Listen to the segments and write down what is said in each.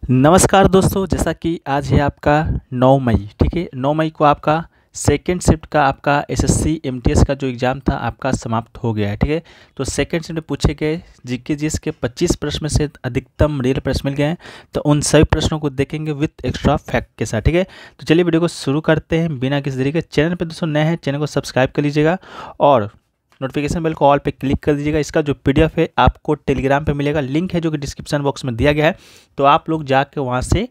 नमस्कार दोस्तों, जैसा कि आज है आपका 9 मई। ठीक है, 9 मई को आपका सेकेंड शिफ्ट का आपका एसएससी एमटीएस का जो एग्ज़ाम था आपका समाप्त हो गया है। ठीक है, तो सेकेंड शिफ्ट में पूछे गए जीके जीएस के 25 प्रश्न में से अधिकतम रियल प्रश्न मिल गए हैं। तो उन सभी प्रश्नों को देखेंगे विथ एक्स्ट्रा फैक्ट के साथ। ठीक है, तो चलिए वीडियो को शुरू करते हैं बिना किसी देरी के। चैनल पर दोस्तों नए हैं, चैनल को सब्सक्राइब कर लीजिएगा और नोटिफिकेशन बेल को ऑल पे क्लिक कर दीजिएगा। इसका जो पीडीएफ है आपको टेलीग्राम पे मिलेगा, लिंक है जो कि डिस्क्रिप्शन बॉक्स में दिया गया है, तो आप लोग जाके वहाँ से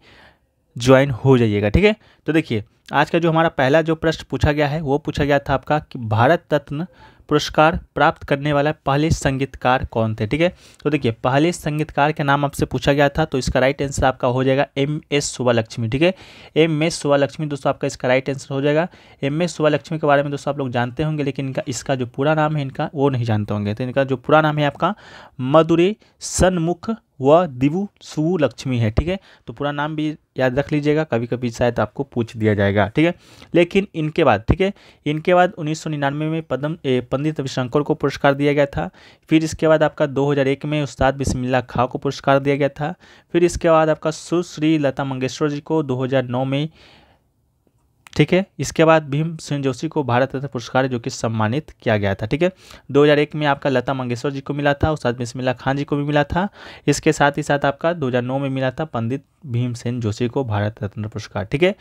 ज्वाइन हो जाइएगा। ठीक है, तो देखिए आज का जो हमारा पहला जो प्रश्न पूछा गया है वो पूछा गया था आपका कि भारत रत्न पुरस्कार प्राप्त करने वाला पहले संगीतकार कौन थे। ठीक है, तो देखिए पहले संगीतकार के नाम आपसे पूछा गया था, तो इसका राइट आंसर आपका हो जाएगा एम.एस. सुब्बालक्ष्मी। ठीक है, एम.एस. सुब्बालक्ष्मी दोस्तों आपका इसका राइट आंसर हो जाएगा। एम.एस. सुब्बालक्ष्मी के बारे में दोस्तों आप लोग जानते होंगे, लेकिन इसका जो पूरा नाम है इनका वो नहीं जानते होंगे। तो इनका जो पूरा नाम है आपका मधुरे सन्मुख व दिवु सुब्बुलक्ष्मी है। ठीक है, तो पूरा नाम भी याद रख लीजिएगा, कभी कभी शायद आपको पूछ दिया जाएगा। ठीक है, लेकिन इनके बाद ठीक है, इनके बाद 1999 में पंडित रविशंकर को पुरस्कार दिया गया था। फिर इसके बाद आपका 2001 में उस्ताद बिस्मिल्लाह खां को पुरस्कार दिया गया था। फिर इसके बाद आपका सुश्री लता मंगेशकर जी को 2009 में। ठीक है, इसके बाद भीमसेन जोशी को भारत रत्न पुरस्कार जो कि सम्मानित किया गया था। ठीक है, 2001 में आपका लता मंगेशकर जी को मिला था, उस्ताद बिस्मिल्लाह खां जी को भी मिला था। इसके साथ ही साथ आपका 2009 में मिला था पंडित भीमसेन जोशी को भारत रत्न पुरस्कार। ठीक है,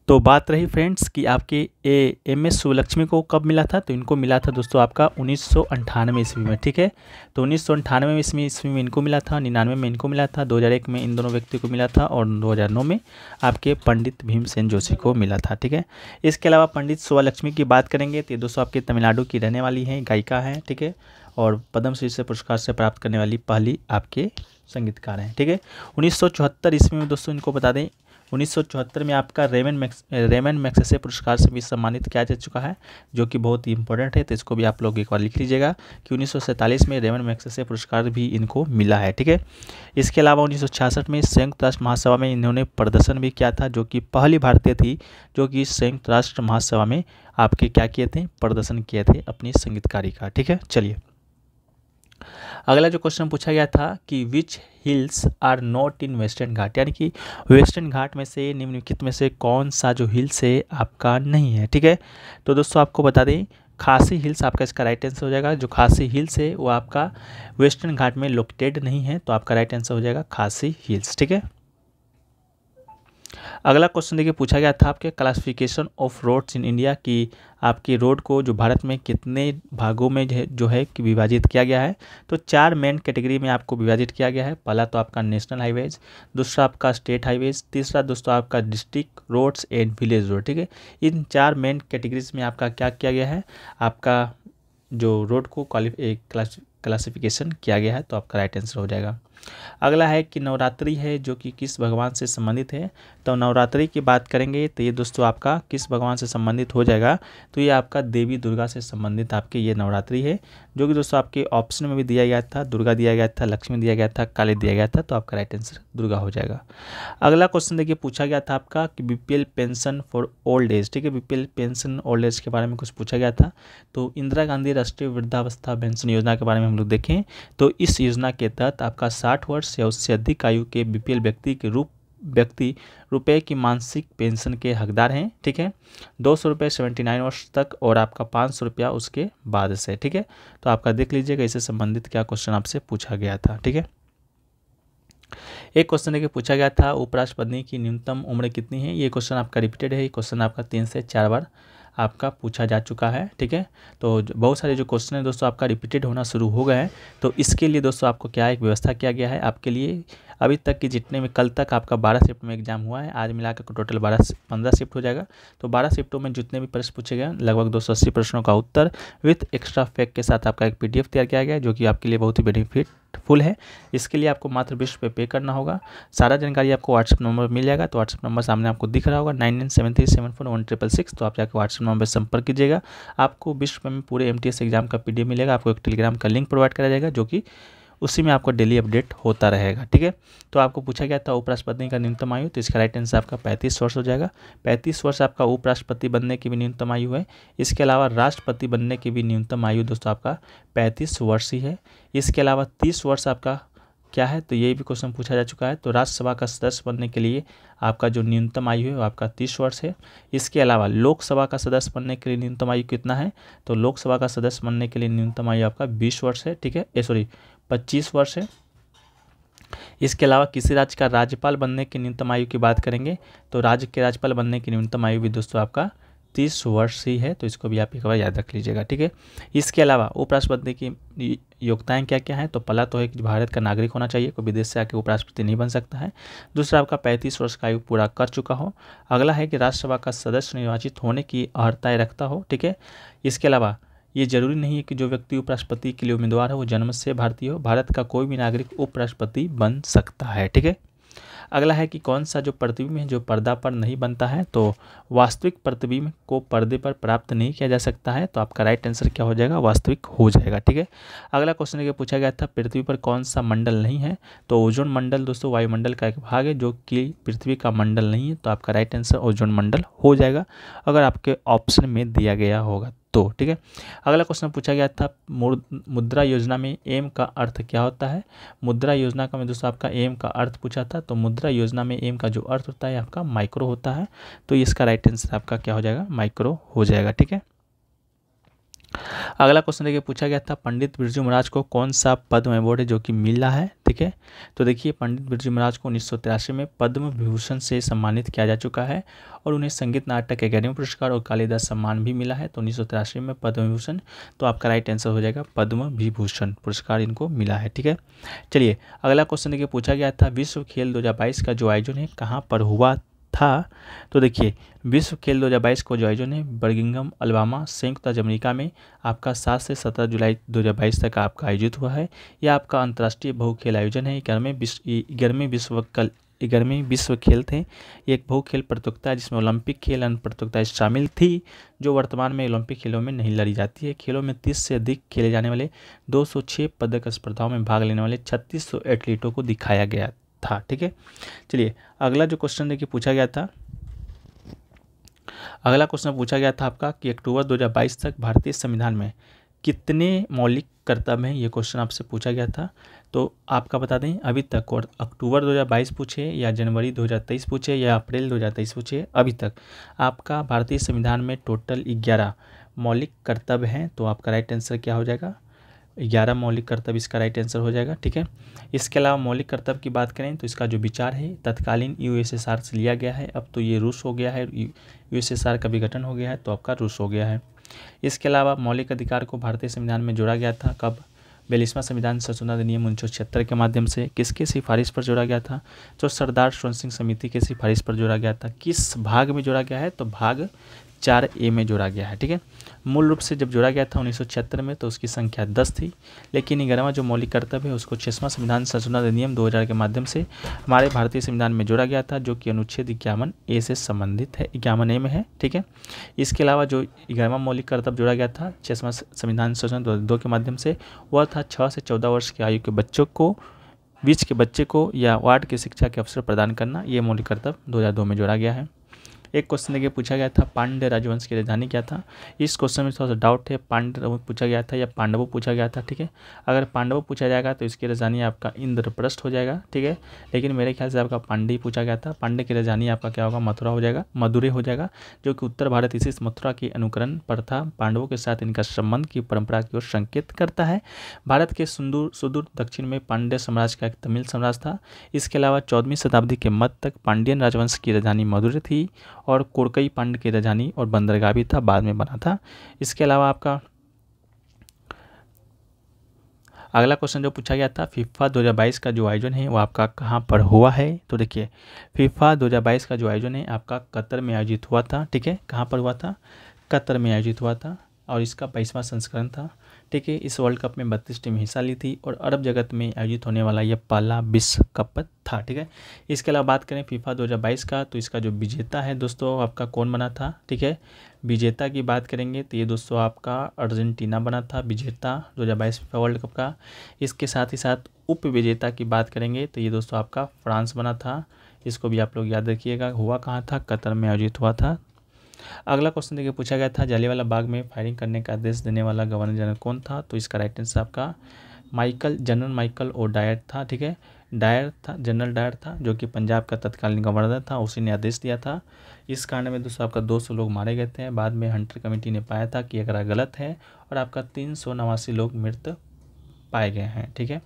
तो बात रही फ्रेंड्स कि आपके एम.एस. सुब्बालक्ष्मी को कब मिला था, तो इनको मिला था दोस्तों आपका 1998 ईस्वी में। ठीक है, तो 1998 ईस्वी में इनको मिला था, 99 में इनको मिला था, 2001 में इन दोनों व्यक्ति को मिला था और 2009 में आपके पंडित भीमसेन जोशी को मिला था। ठीक है, इसके अलावा पंडित सुब्बालक्ष्मी की बात करेंगे तो ये दोस्तों आपके तमिलनाडु की रहने वाली हैं, गायिका हैं। ठीक है, और पद्मश्री से पुरस्कार से प्राप्त करने वाली पहली आपके संगीतकार हैं। ठीक है, 1974 ईस्वी में दोस्तों इनको बता दें, 1974 में आपका रेमन मैग्सेसे पुरस्कार से भी सम्मानित किया जा चुका है, जो कि बहुत ही इंपॉर्टेंट है, तो इसको भी आप लोग एक बार लिख लीजिएगा कि 1947 में रेमन मैग्सेसे पुरस्कार भी इनको मिला है। ठीक है, इसके अलावा 1966 में संयुक्त राष्ट्र महासभा में इन्होंने प्रदर्शन भी किया था, जो कि पहली भारतीय थी जो कि संयुक्त राष्ट्र महासभा में आपके क्या किए थे, प्रदर्शन किए थे अपनी संगीतकारी का। ठीक है, चलिए अगला जो क्वेश्चन पूछा गया था कि which hills are not in western Ghat, यानी कि वेस्टर्न घाट में से निम्नलिखित में से कौन सा जो हिल्स है आपका नहीं है। ठीक है, तो दोस्तों आपको बता दें खासी हिल्स आपका इसका राइट आंसर हो जाएगा। जो खासी हिल्स है वो आपका वेस्टर्न घाट में लोकेटेड नहीं है, तो आपका राइट आंसर हो जाएगा खासी हिल्स। ठीक है, अगला क्वेश्चन देखिए पूछा गया था आपके classification of roads in India की आपकी रोड को जो भारत में कितने भागों में जो है कि विभाजित किया गया है। तो 4 मेन कैटेगरी में आपको विभाजित किया गया है। पहला तो आपका नेशनल हाईवेज, दूसरा आपका स्टेट हाईवेज, तीसरा दोस्तों आपका district roads and village road. ठीक है, इन 4 मेन कैटेगरीज में आपका क्या किया गया है, आपका जो रोड को क्लासिफिकेशन किया गया है, तो आपका राइट आंसर हो जाएगा। अगला है कि नवरात्रि है जो कि किस भगवान से संबंधित है। तो नवरात्रि की बात करेंगे तो ये दोस्तों आपका किस भगवान से संबंधित हो जाएगा, तो ये आपका देवी दुर्गा से संबंधित आपके ये नवरात्रि है, जो कि दोस्तों आपके ऑप्शन में भी दिया गया था, दुर्गा दिया गया था, लक्ष्मी दिया गया था, काली दिया गया था, तो आपका राइट आंसर दुर्गा हो जाएगा। अगला क्वेश्चन देखिए पूछा गया था आपका कि BPL pension for old age. ठीक है, बीपीएल पेंशन ओल्ड एज के बारे में कुछ पूछा गया था। तो इंदिरा गांधी राष्ट्रीय वृद्धावस्था पेंशन योजना के बारे में हम लोग देखें तो इस योजना के तहत आपका 60 वर्ष या उससे अधिक आयु के बीपीएल व्यक्ति रुपए की मासिक पेंशन के हकदार हैं। ठीक है, 200 रुपये 79 वर्ष तक और आपका 500 रुपया उसके बाद से। ठीक है, तो आपका देख लीजिएगा इससे संबंधित क्या क्वेश्चन आपसे पूछा गया था। ठीक है, एक क्वेश्चन देखिए पूछा गया था उपराष्ट्रपति की न्यूनतम उम्र कितनी है। ये क्वेश्चन आपका रिपीटेड है, ये क्वेश्चन आपका 3 से 4 बार आपका पूछा जा चुका है। ठीक है, तो बहुत सारे जो क्वेश्चन है दोस्तों आपका रिपीटेड होना शुरू हो गए हैं, तो इसके लिए दोस्तों आपको क्या एक व्यवस्था किया गया है आपके लिए। अभी तक की जितने में कल तक आपका 12 शिफ्ट में एग्जाम हुआ है, आज मिलाकर टोटल 15 शिफ्ट हो जाएगा। तो 12 शिफ्टों में जितने भी प्रश्न पूछे गए लगभग 280 प्रश्नों का उत्तर विथ एक्स्ट्रा फैक्ट के साथ आपका एक पीडीएफ तैयार किया गया है, जो कि आपके लिए बहुत ही बेनिफिटफुल है। इसके लिए आपको मात्र 20 रुपये पे करना होगा। सारा जानकारी आपको व्हाट्सएप नंबर मिल जाएगा, तो व्हाट्सएप नंबर सामने आपको दिख रहा होगा 9973741666, तो आप जाकर व्हाट्सएप नंबर पर संपर्क कीजिएगा। आपको 20 रुपये में पूरे एमटीएस एग्जाम का पीडीएफ मिलेगा। आपको एक टेलीग्राम का लिंक प्रोवाइड कराया जाएगा, जो कि उसी में आपको डेली अपडेट होता रहेगा। ठीक है, तो आपको पूछा गया था उपराष्ट्रपति का न्यूनतम आयु, तो इसका राइट आंसर आपका 35 वर्ष हो जाएगा। 35 वर्ष आपका उपराष्ट्रपति बनने की भी न्यूनतम आयु है। इसके अलावा राष्ट्रपति बनने की भी न्यूनतम आयु दोस्तों आपका 35 वर्ष ही है। इसके अलावा 30 वर्ष आपका क्या है, तो ये भी क्वेश्चन पूछा जा चुका है। तो राज्यसभा का सदस्य बनने के लिए आपका जो न्यूनतम आयु है वो आपका 30 वर्ष है। इसके अलावा लोकसभा का सदस्य बनने के लिए न्यूनतम आयु कितना है, तो लोकसभा का सदस्य बनने के लिए न्यूनतम आयु आपका 20 वर्ष है, ठीक है, 25 वर्ष है। इसके अलावा किसी राज्य का राज्यपाल बनने की न्यूनतम आयु की बात करेंगे तो राज्य के राज्यपाल बनने की न्यूनतम आयु भी दोस्तों आपका 30 वर्ष ही है, तो इसको भी आप एक बार याद रख लीजिएगा, ठीक है। इसके अलावा उपराष्ट्रपति की योग्यताएं क्या क्या हैं, तो पहला तो है कि भारत का नागरिक होना चाहिए, कोई विदेश से आके उपराष्ट्रपति नहीं बन सकता है। दूसरा आपका 35 वर्ष का आयु पूरा कर चुका हो। अगला है कि राज्यसभा का सदस्य निर्वाचित होने की अर्हताएँ रखता हो, ठीक है। इसके अलावा ये जरूरी नहीं है कि जो व्यक्ति उपराष्ट्रपति के लिए उम्मीदवार है वो जन्म से भारतीय हो, भारत का कोई भी नागरिक उपराष्ट्रपति बन सकता है, ठीक है। अगला है कि कौन सा जो प्रतिबिंब है जो पर्दा पर नहीं बनता है, तो वास्तविक प्रतिबिंब को पर्दे पर प्राप्त नहीं किया जा सकता है, तो आपका राइट आंसर क्या हो जाएगा, वास्तविक हो जाएगा, ठीक है। अगला क्वेश्चन ये पूछा गया था पृथ्वी पर कौन सा मंडल नहीं है, तो ओजोन मंडल दोस्तों वायुमंडल का एक भाग है जो कि पृथ्वी का मंडल नहीं है, तो आपका राइट आंसर ओजोन मंडल हो जाएगा अगर आपके ऑप्शन में दिया गया होगा तो, ठीक है। अगला क्वेश्चन पूछा गया था मुद्रा योजना में एम का अर्थ क्या होता है। मुद्रा योजना का में दोस्तों आपका एम का अर्थ पूछा था, तो मुद्रा योजना में एम का जो अर्थ होता है आपका माइक्रो होता है, तो इसका राइट आंसर आपका क्या हो जाएगा, माइक्रो हो जाएगा, ठीक है। अगला क्वेश्चन देखिए पूछा गया था पंडित बिरजू महाराज को कौन सा पद्म अवार्ड है जो कि मिला है, ठीक है। तो देखिए पंडित बिरजू महाराज को 1983 में पद्म विभूषण से सम्मानित किया जा चुका है और उन्हें संगीत नाटक अकादमी पुरस्कार और कालिदास सम्मान भी मिला है, तो 1983 में पद्म विभूषण, तो आपका राइट आंसर हो जाएगा पद्म विभूषण पुरस्कार इनको मिला है, ठीक है। चलिए अगला क्वेश्चन देखिए पूछा गया था विश्व खेल 2022 का जो आयोजन है कहाँ पर हुआ था, तो देखिए विश्व खेल 2022 को जो आयोजन है बर्मिंघम अलबामा संयुक्त राज्य अमेरिका में आपका 7 से 17 जुलाई 2022 तक आपका आयोजित हुआ है। यह आपका अंतर्राष्ट्रीय बहु खेल आयोजन है। 11वें विश्व खेल थे। ये एक बहु खेल प्रतियोगिता है जिसमें ओलंपिक खेल अन्य प्रतियोगिताएं शामिल थी जो वर्तमान में ओलंपिक खेलों में नहीं लड़ी जाती है। खेलों में 30 से अधिक खेले जाने वाले 206 पदक स्पर्धाओं में भाग लेने वाले 3600 एथलीटों को दिखाया गया था, ठीक है। चलिए अगला जो क्वेश्चन देखिए पूछा गया था, अगला क्वेश्चन पूछा गया था आपका कि अक्टूबर 2022 तक भारतीय संविधान में कितने मौलिक कर्तव्य हैं, ये क्वेश्चन आपसे पूछा गया था। तो आपका बता दें अभी तक, और अक्टूबर 2022 पूछे या जनवरी 2023 पूछे या अप्रैल 2023 पूछे, अभी तक आपका भारतीय संविधान में टोटल 11 मौलिक कर्तव्य हैं, तो आपका राइट आंसर क्या हो जाएगा, 11 मौलिक कर्तव्य इसका राइट आंसर हो जाएगा, ठीक है। इसके अलावा मौलिक कर्तव्य की बात करें तो इसका जो विचार है तत्कालीन यूएसएसआर से लिया गया है, अब तो ये रूस हो गया है, यूएसएसआर का विघटन हो गया है तो आपका रूस हो गया है। इसके अलावा मौलिक अधिकार को भारतीय संविधान में जोड़ा गया था कब, 42वां संविधान संशोधन अधिनियम 1976 के माध्यम से। किसके सिफारिश पर जोड़ा गया था, तो सरदार स्वर्ण सिंह समिति के सिफारिश पर जोड़ा गया था। किस भाग में जोड़ा गया है, तो भाग 4A में जोड़ा गया है, ठीक है। मूल रूप से जब जोड़ा गया था 1976 में तो उसकी संख्या 10 थी, लेकिन 11वां जो मौलिक कर्तव्य है उसको 6वां संविधान संशोधन अधिनियम 2000 के माध्यम से हमारे भारतीय संविधान में जोड़ा गया था जो कि अनुच्छेद 51A से संबंधित है, 51A में है, ठीक है। इसके अलावा जो 11वां मौलिक कर्तव्य जोड़ा गया था 6वां संविधान संशोधन 2002 के माध्यम से वह था 6 से 14 वर्ष की आयु के बच्चों को बीच के बच्चे को या वार्ड की शिक्षा के अवसर प्रदान करना, ये मौलिक कर्तव्य 2002 में जोड़ा गया है। एक क्वेश्चन देखिए पूछा गया था पांड्य राजवंश की राजधानी क्या था। इस क्वेश्चन में थोड़ा सा डाउट है, पांड्य पूछा गया था या पांडवों पूछा गया था, ठीक है। अगर पांडवों पूछा जाएगा तो इसकी राजधानी आपका इंद्रप्रस्थ हो जाएगा, ठीक है। लेकिन मेरे ख्याल से आपका पांड्य पूछा गया था, पांड्य की राजधानी आपका क्या होगा, मथुरा हो जाएगा, मदुरै हो जाएगा, जो कि उत्तर भारत इसी मथुरा के अनुकरण पर था। पांडवों के साथ इनका संबंध की परंपरा की ओर संकेत करता है। भारत के सुदूर दक्षिण में पांड्य साम्राज्य का एक तमिल साम्राज्य था। इसके अलावा 14वीं शताब्दी के मध्य तक पांड्यन राजवंश की राजधानी मदुरै थी और कोरकई पांड्य की राजधानी और बंदरगाह भी था, बाद में बना था। इसके अलावा आपका अगला क्वेश्चन जो पूछा गया था फीफा 2022 का जो आयोजन है वो आपका कहाँ पर हुआ है। तो देखिए फीफा 2022 का जो आयोजन है आपका कतर में आयोजित हुआ था, ठीक है। कहाँ पर हुआ था, कतर में आयोजित हुआ था और इसका 22वां संस्करण था, ठीक है। इस वर्ल्ड कप में 32 टीम हिस्सा ली थी और अरब जगत में आयोजित होने वाला यह पहला विश्व कप था, ठीक है। इसके अलावा बात करें फीफा 2022 का तो इसका जो विजेता है दोस्तों आपका कौन बना था, ठीक है। विजेता की बात करेंगे तो ये दोस्तों आपका अर्जेंटीना बना था विजेता 2022 फीफा वर्ल्ड कप का। इसके साथ ही साथ उप विजेता की बात करेंगे तो ये दोस्तों आपका फ्रांस बना था। इसको भी आप लोग याद रखिएगा, हुआ कहाँ था, कतर में आयोजित हुआ था। अगला क्वेश्चन देखिए पूछा गया था जलियांवाला बाग में फायरिंग करने का आदेश देने वाला गवर्नर जनरल कौन था। तो इसका राइट आंसर आपका जनरल माइकल ओ डायर था, ठीक है। डायर था, जनरल डायर था, जो कि पंजाब का तत्कालीन गवर्नर था, उसी ने आदेश दिया था। इस कांड में दोस्तों आपका 200 लोग मारे गए थे। बाद में हंटर कमेटी ने पाया था कि अगर गलत है, और आपका 389 लोग मृत पाए गए हैं, ठीक है।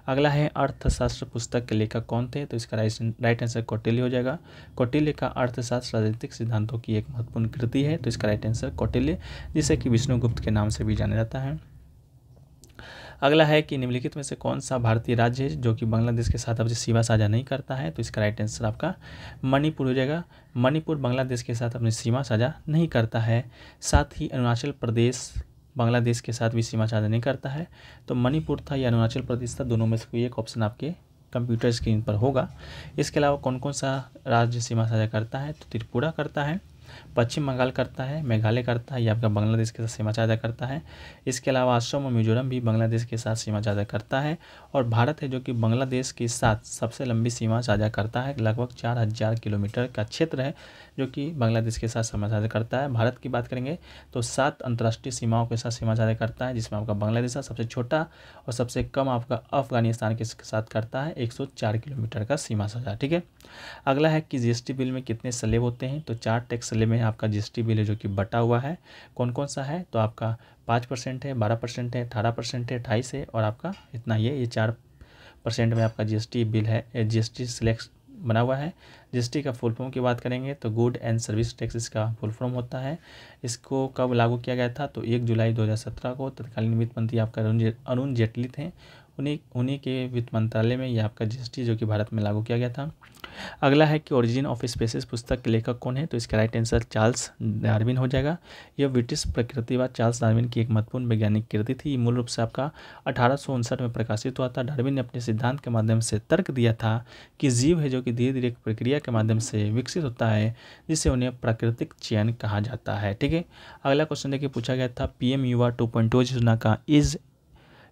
अगला है अर्थशास्त्र पुस्तक के लेखक कौन थे, तो इसका राइट आंसर कौटिल्य हो जाएगा। कौटिल्य का अर्थशास्त्र राजनीतिक सिद्धांतों की एक महत्वपूर्ण कृति है, तो इसका राइट आंसर कौटिल्य, जिसे कि विष्णुगुप्त के नाम से भी जाना जाता है। अगला है कि निम्नलिखित में से कौन सा भारतीय राज्य है जो कि बांग्लादेश के साथ अब सीमा साझा नहीं करता है, तो इसका राइट आंसर आपका मणिपुर हो जाएगा। मणिपुर बांग्लादेश के साथ अपनी सीमा साझा नहीं करता है। साथ ही अरुणाचल प्रदेश बांग्लादेश के साथ भी सीमा साझा नहीं करता है। तो मणिपुर था या अरुणाचल प्रदेश था, दोनों में से कोई एक ऑप्शन आपके कंप्यूटर स्क्रीन पर होगा। इसके अलावा कौन कौन सा राज्य सीमा साझा करता है, तो त्रिपुरा करता है, पश्चिम बंगाल करता है, मेघालय करता है, ये आपका बांग्लादेश के साथ सीमा साझा करता है। इसके अलावा असम और मिजोरम भी बांग्लादेश के साथ सीमा साझा करता है। और भारत है जो कि बांग्लादेश के साथ सबसे लंबी सीमा साझा करता है, लगभग 4000 किलोमीटर का क्षेत्र है जो कि बांग्लादेश के साथ सीमा साझा करता है। भारत की बात करेंगे तो 7 अंतर्राष्ट्रीय सीमाओं के साथ सीमा साझा करता है, जिसमें आपका बांग्लादेश सबसे छोटा और सबसे कम आपका अफगानिस्तान के साथ करता है 104 किलोमीटर का सीमा साझा, ठीक है। अगला है कि जीएसटी बिल में कितने स्लैब होते हैं, तो 4 टैक्स स्लैब में आपका जीएसटी बिल है जो कि बटा हुआ है। कौन कौन सा है, तो आपका 5% है, 12% है, 18% है, 28 है, और आपका इतना ये 4% में आपका जीएसटी बिल है, जीएसटी सिलेक्ट बना हुआ है। जीएसटी का फुल फॉर्म की बात करेंगे तो गुड एंड सर्विस टैक्स इसका फुल फॉर्म होता है। इसको कब लागू किया गया था, तो 1 जुलाई 2017 को तत्कालीन वित्त मंत्री आपका अरुण जेटली थे, उन्हीं के वित्त मंत्रालय में ये आपका जीएसटी जो कि भारत में लागू किया गया था। अगला है कि ओरिजिन ऑफ स्पीसीज पुस्तक के लेखक कौन है, तो इसका राइट आंसर चार्ल्स डार्विन हो जाएगा। यह ब्रिटिश प्रकृतिवाद चार्ल्स डार्विन की एक महत्वपूर्ण वैज्ञानिक कृति थी। मूल रूप से आपका 1859 में प्रकाशित हुआ था। डार्विन ने अपने सिद्धांत के माध्यम से तर्क दिया था कि जीव है जो कि धीरे धीरे एक प्रक्रिया के माध्यम से विकसित होता है, जिसे उन्हें प्राकृतिक चयन कहा जाता है, ठीक है। अगला क्वेश्चन देखिए पूछा गया था पीएम युवा 2.0 योजना का एज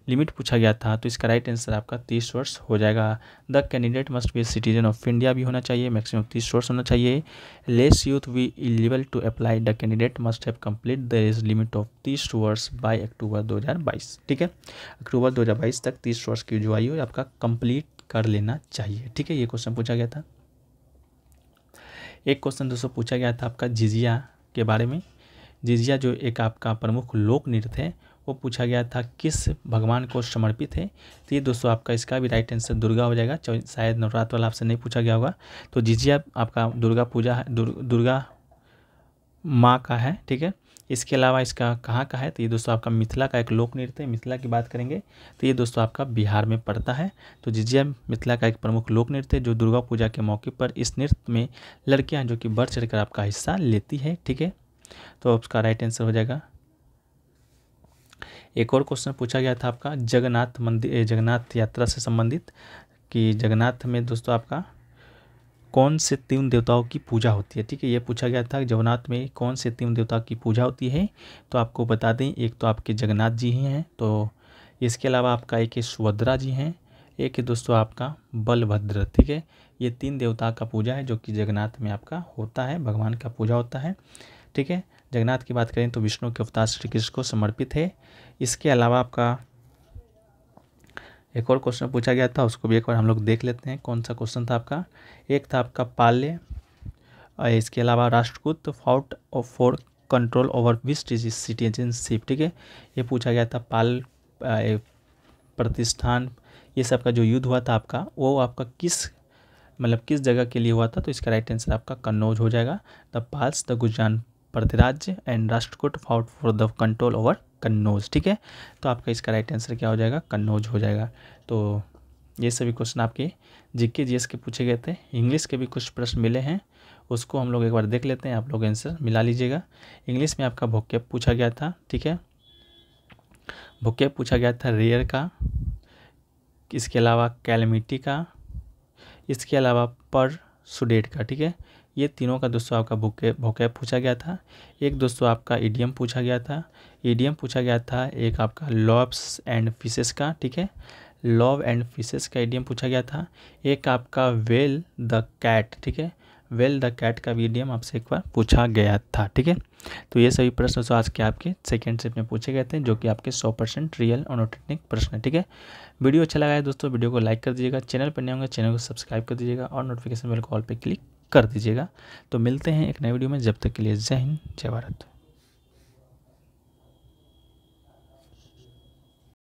लिमिट पूछा गया था, तो इसका राइट आंसर आपका 30 वर्ष हो जाएगा। The candidate must be citizen of India भी होना चाहिए, मैक्सिमम 30 वर्ष होना चाहिए। Less youth we eligible to apply, the candidate must have complete the age limit of 30 वर्ष बाय अक्टूबर 2022, ठीक है। अक्टूबर 2022 तक 30 वर्ष की जो आयु आपका कंप्लीट कर लेना चाहिए, ठीक है। ये क्वेश्चन पूछा गया था। एक क्वेश्चन दोस्तों पूछा गया था आपका जिजिया के बारे में। जिजिया जो एक आपका प्रमुख लोक नृत्य है, वो पूछा गया था किस भगवान को समर्पित है, तो ये दोस्तों आपका इसका भी राइट आंसर दुर्गा हो जाएगा। शायद नवरात्र वाला आपसे नहीं पूछा गया होगा। तो जिजिया आपका दुर्गा पूजा है, दुर्गा माँ का है, ठीक है। इसके अलावा इसका कहाँ का है, तो ये दोस्तों आपका मिथिला का एक लोक नृत्य है। मिथिला की बात करेंगे तो ये दोस्तों आपका बिहार में पड़ता है। तो जिजिया मिथिला का एक प्रमुख लोक नृत्य है जो दुर्गा पूजा के मौके पर इस नृत्य में लड़कियाँ जो कि बढ़ चढ़कर आपका हिस्सा लेती है, ठीक है। तो उसका राइट आंसर हो जाएगा। एक और क्वेश्चन पूछा गया था आपका जगन्नाथ मंदिर, जगन्नाथ यात्रा से संबंधित, कि जगन्नाथ में दोस्तों आपका कौन से 3 देवताओं की पूजा होती है, ठीक है। ये पूछा गया था जगन्नाथ में कौन से 3 देवताओं की पूजा होती है, तो आपको बता दें एक तो आपके जगन्नाथ जी ही हैं, तो इसके अलावा आपका एक सुभद्रा जी हैं, एक है दोस्तों आपका बलभद्र, ठीक है। ये 3 देवता का पूजा है जो कि जगन्नाथ में आपका होता है, भगवान का पूजा होता है, ठीक है। जगन्नाथ की बात करें तो विष्णु के अवतार श्री कृष्ण को समर्पित है। इसके अलावा आपका एक और क्वेश्चन पूछा गया था, उसको भी एक बार हम लोग देख लेते हैं। कौन सा क्वेश्चन था आपका, एक था आपका पाल्य, इसके अलावा Rashtrakuta fought for control over which citizenship, ठीक है। ये पूछा गया था पाल प्रतिष्ठान, ये सब का जो युद्ध हुआ था आपका, वो आपका किस जगह के लिए हुआ था, तो इसका राइट आंसर आपका कन्नौज हो जाएगा। The Palas the Gurjara Pratihara and Rashtrakuta fought for the control over Kannauj, ठीक है। तो आपका इसका राइट आंसर क्या हो जाएगा, कन्नौज हो जाएगा। तो ये सभी क्वेश्चन आपके जीके जीएस के पूछे गए थे। इंग्लिश के भी कुछ प्रश्न मिले हैं, उसको हम लोग एक बार देख लेते हैं, आप लोग आंसर मिला लीजिएगा। इंग्लिश में आपका वोकैब पूछा गया था, ठीक है। वोकैब पूछा गया था रेयर का, इसके अलावा कैलमिटी का, इसके अलावा परसुडेट का, ठीक है। ये तीनों का दोस्तों आपका वोकैब पूछा गया था। एक दोस्तों आपका इडियम पूछा गया था, इडियम पूछा गया था एक आपका लॉब्स एंड फिशेस का, ठीक है। लॉब एंड फिशेस का इडियम पूछा गया था। एक आपका वेल द कैट, ठीक है। वेल द कैट का भी इडियम आपसे एक बार पूछा गया था। ठीक है, तो ये सभी प्रश्न तो आज के आपके सेकेंड शिफ्ट में पूछे गए थे, जो कि आपके 100% रियल और ऑथेंटिक प्रश्न है। ठीक है, वीडियो अच्छा लगा है दोस्तों, वीडियो को लाइक कर दीजिएगा, चैनल पर नए होंगे चैनल को सब्सक्राइब कर दीजिएगा और नोटिफिकेशन बेल कॉल पर क्लिक कर दीजिएगा। तो मिलते हैं एक नए वीडियो में, जब तक के लिए जय हिंद जय भारत।